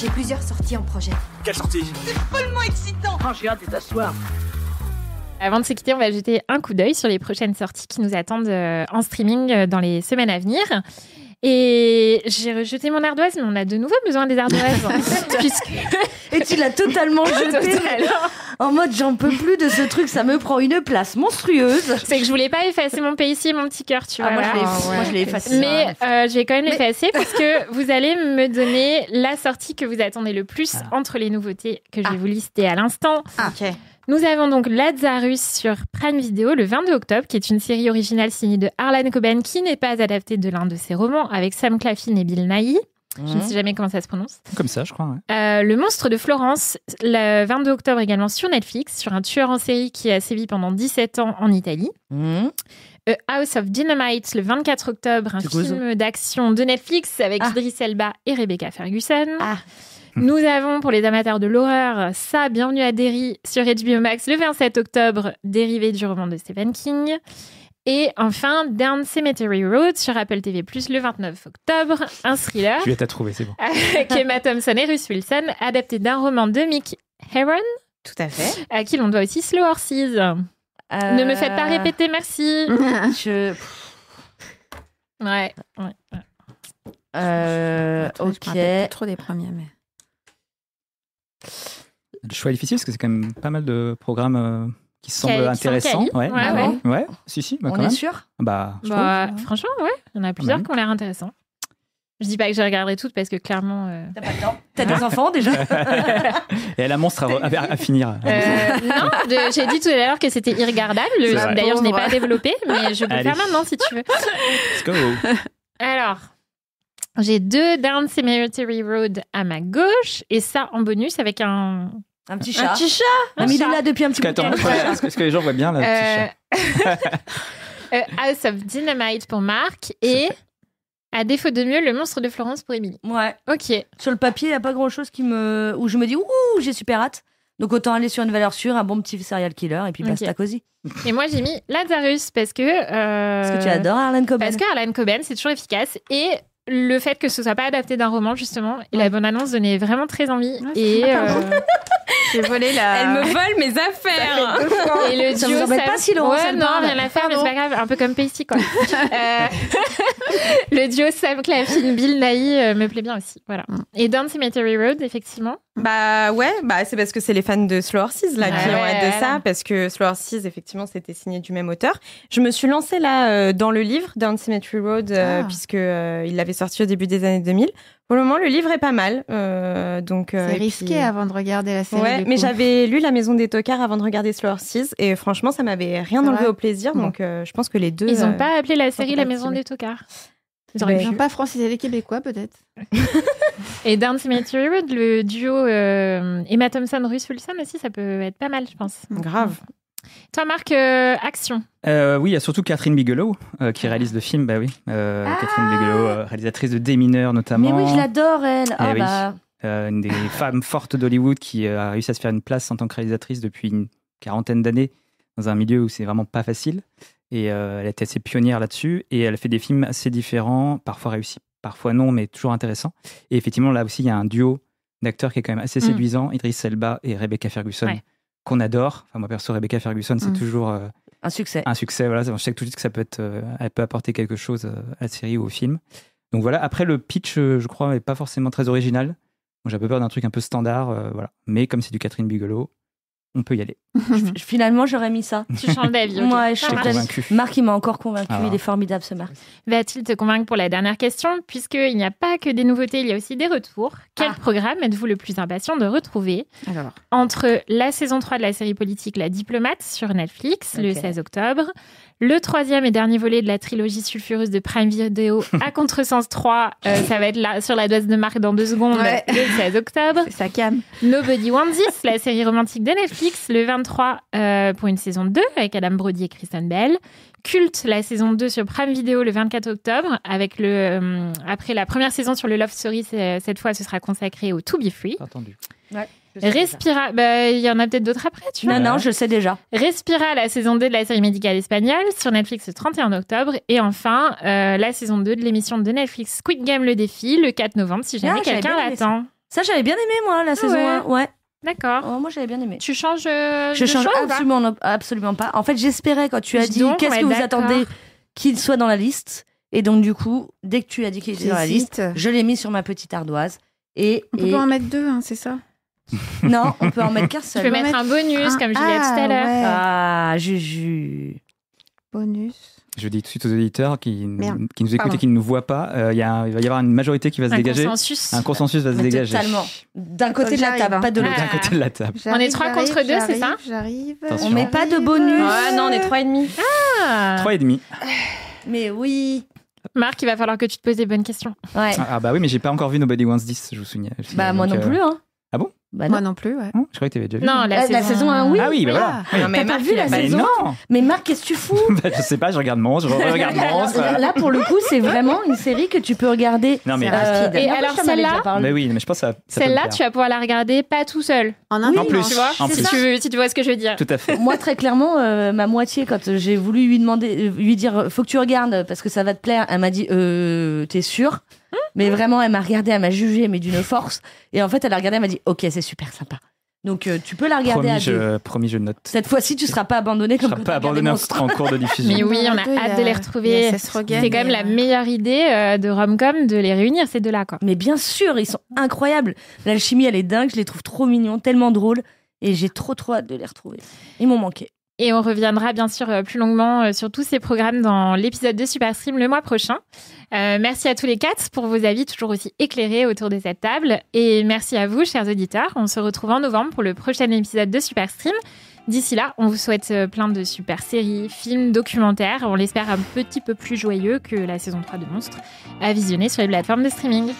J'ai plusieurs sorties en projet. Quelle sortie? C'est follement excitant. Oh, j'ai hâte de t'asseoir. Avant de se quitter, on va jeter un coup d'œil sur les prochaines sorties qui nous attendent en streaming dans les semaines à venir. Et j'ai rejeté mon ardoise, mais on a de nouveau besoin des ardoises. Et tu l'as totalement jeté en mode j'en peux plus de ce truc, ça me prend une place monstrueuse. C'est que je voulais pas effacer mon pays et mon petit cœur, tu vois. Moi je l'ai effacé. Mais je vais quand même l'effacer parce que vous allez me donner la sortie que vous attendez le plus entre les nouveautés que je vais vous lister à l'instant. Ok. Nous avons donc Lazarus sur Prime Video le 22 octobre, qui est une série originale signée de Harlan Coben, qui n'est pas adaptée de l'un de ses romans, avec Sam Claflin et Bill Nighy. Je ne sais jamais comment ça se prononce. Comme ça, je crois. Ouais. Le monstre de Florence, le 22 octobre également sur Netflix, sur un tueur en série qui a sévi pendant 17 ans en Italie. House of Dynamite, le 24 octobre, un film d'action de Netflix avec Idris Elba et Rebecca Ferguson. Nous avons, pour les amateurs de l'horreur, Ça, Bienvenue à Derry sur HBO Max le 27 octobre, dérivé du roman de Stephen King. Et enfin, Down Cemetery Road sur Apple TV+, le 29 octobre, un thriller. Je vais t'as trouvé, c'est bon. Avec Emma Thompson et Russ Wilson, adapté d'un roman de Mick Herron. Tout à fait. À qui l'on doit aussi Slow Horses. Ne me faites pas répéter, merci. Ouais. Ok. Je me rappelle plus trop des premiers, mais... Le choix est difficile parce que c'est quand même pas mal de programmes qui semblent intéressants. Ouais. Si, On est sûr? Franchement, ouais. Il y en a plusieurs qui ont l'air intéressants. Je dis pas que je regarderai toutes parce que clairement... T'as pas le temps. T'as des enfants déjà. Et elle a monstre à finir. Non, j'ai dit tout à l'heure que c'était irregardable. D'ailleurs, je n'ai pas développé, mais je peux le faire maintenant si tu veux. Let's go. Alors... J'ai 2 Down Cemetery Road à ma gauche et ça en bonus avec un petit chat. Mais il est là depuis un petit bout de temps. Est-ce que les gens voient bien là, petit chat House of Dynamite pour Marc et à défaut de mieux, Le monstre de Florence pour Émilie. Ouais. Ok. Sur le papier, il n'y a pas grand-chose où je me dis j'ai super hâte. Donc autant aller sur une valeur sûre, un bon petit serial killer et puis basta cosy. Et moi j'ai mis Lazarus parce que tu adores Harlan Coben. Parce que Harlan Coben c'est toujours efficace et le fait que ce soit pas adapté d'un roman justement et la bonne annonce donnait vraiment très envie et j'ai volé la... Elle me vole mes affaires. Et le ça duo, vous embête pas si Laurent rien à faire mais c'est pas grave, un peu comme Pacey quoi. Le duo Sam Claflin Bill Nighy me plaît bien aussi, voilà. Et Down Cemetery Road effectivement. C'est parce que c'est les fans de Slow Horses là qui ont hâte de ça, parce que Slow Horses effectivement c'était signé du même auteur. Je me suis lancée là dans le livre Down Cemetery Road puisque il l'avait sorti au début des années 2000. Pour le moment, le livre est pas mal. C'est risqué avant de regarder la série. Ouais, mais j'avais lu La Maison des Tocards avant de regarder Slow Horses et franchement, ça m'avait rien enlevé au plaisir. Donc, je pense que les deux. Ils n'ont pas appelé la série La Maison des Tocards. Ils n'ont pas francisé les Québécois, peut-être. Et Down Cemetery Road, le duo Emma Thompson, Russ Wilson aussi, ça peut être pas mal, je pense. Grave. Toi, Marc, action. Oui, il y a surtout Catherine Bigelow qui réalise le film. Catherine Bigelow, réalisatrice de Des Mineurs notamment. Mais oui, je l'adore, elle. Une des femmes fortes d'Hollywood qui a réussi à se faire une place en tant que réalisatrice depuis une quarantaine d'années dans un milieu où c'est vraiment pas facile. Et elle était assez pionnière là-dessus. Et elle fait des films assez différents, parfois réussis, parfois non, mais toujours intéressants. Et effectivement, là aussi, il y a un duo d'acteurs qui est quand même assez séduisant, Idris Elba et Rebecca Ferguson, qu'on adore. Enfin, moi, perso, Rebecca Ferguson, c'est toujours... un succès. Un succès, voilà. Je sais tout de suite que ça peut être... elle peut apporter quelque chose à la série ou au film. Donc voilà. Après, le pitch, je crois, n'est pas forcément très original. Moi, j'ai un peu peur d'un truc un peu standard, voilà. Mais comme c'est du Catherine Bigelow, on peut y aller. Finalement, j'aurais mis ça. Tu changes d'avis. Okay. Moi, je suis convaincu. Marc, il m'a encore convaincu. Il est formidable, ce Marc. Va-t-il te convaincre pour la dernière question? Puisqu'il n'y a pas que des nouveautés, il y a aussi des retours. Quel programme êtes-vous le plus impatient de retrouver? Entre la saison 3 de la série politique La Diplomate sur Netflix, le 16 octobre, le 3e et dernier volet de la trilogie sulfureuse de Prime Video à Contresens 3, ça va être là, sur la dose de Marc dans 2 secondes, le 16 octobre. Ça calme. Nobody Wants This, la série romantique de Netflix, le 23 pour une saison 2 avec Adam Brody et Kristen Bell. Culte, la saison 2 sur Prime Video le 24 octobre, avec après la première saison sur le Love Story, cette fois ce sera consacré au To Be Free. Entendu. Ouais. Respira, il y en a peut-être d'autres après, tu vois. Non, je sais déjà. Respira, la saison 2 de la série médicale espagnole sur Netflix le 31 octobre. Et enfin, la saison 2 de l'émission de Netflix Squid Game le défi le 4 novembre, si jamais quelqu'un l'attend. Ça, j'avais bien aimé, moi, la saison 1. Ouais. D'accord. Oh, moi, j'avais bien aimé. Tu changes Je change absolument pas. En fait, j'espérais quand tu as dit qu'est-ce que vous attendez qu'il soit dans la liste. Et donc, du coup, dès que tu as dit qu'il était dans la liste, je l'ai mis sur ma petite ardoise. On peut pas en mettre 2, hein, c'est ça? Non, on peut en mettre qu'un seul. Tu peux mettre un bonus, comme Juliette tout à l'heure. Ouais. Ah, Juju. Bonus. Je dis tout de suite aux auditeurs qui nous écoutent et qui ne nous voient pas, il va y avoir une majorité qui va se dégager. Un consensus va se dégager. Totalement. D'un côté de la table, pas de l'autre. D'un côté de la table. On est 3 contre 2, c'est ça? J'arrive. On met pas de bonus. Non, on est 3,5. 3,5. Mais oui. Marc, il va falloir que tu te poses des bonnes questions. Ouais. Ah bah oui, mais j'ai pas encore vu Nobody Wants This, je vous souviens. Bah moi non plus, hein. Ah bon? Bah moi non plus, ouais. Je croyais que tu avais déjà vu. Non, la saison 1, oui. Ah oui, bah voilà. Oui. Non, mais t'as pas vu la saison 1? Mais Marc, qu'est-ce que tu fous? Je sais pas, je regarde Monstre, je regarde Monstre. Là, pour le coup, c'est vraiment une série que tu peux regarder. Non, mais et alors celle-là, mais oui, mais je pense que ça celle-là, tu vas pouvoir la regarder pas tout seul. En un plus, tu vois, si tu vois ce que je veux dire. Tout à fait. Moi, très clairement, ma moitié, quand j'ai voulu lui dire, faut que tu regardes parce que ça va te plaire, elle m'a dit, t'es sûre? Mais vraiment, elle m'a regardé, elle m'a jugé, mais d'une force. Et en fait, elle a regardé, elle m'a dit, ok, c'est super sympa. Donc tu peux la regarder à deux. Promis, je note. Cette fois-ci, tu ne seras pas abandonné comme quand tu as regardé Monstre. En cours de diffusion. Mais oui, on a hâte de les retrouver. C'est quand même la meilleure idée de rom-com de les réunir, ces deux-là. Quoi. Mais bien sûr, ils sont incroyables. L'alchimie, elle est dingue. Je les trouve trop mignons, tellement drôles. Et j'ai trop hâte de les retrouver. Ils m'ont manqué. Et on reviendra bien sûr plus longuement sur tous ces programmes dans l'épisode de Superstream le mois prochain. Merci à tous les 4 pour vos avis toujours aussi éclairés autour de cette table. Et merci à vous, chers auditeurs. On se retrouve en novembre pour le prochain épisode de Superstream. D'ici là, on vous souhaite plein de super séries, films, documentaires. On l'espère un petit peu plus joyeux que la saison 3 de Monstres à visionner sur les plateformes de streaming.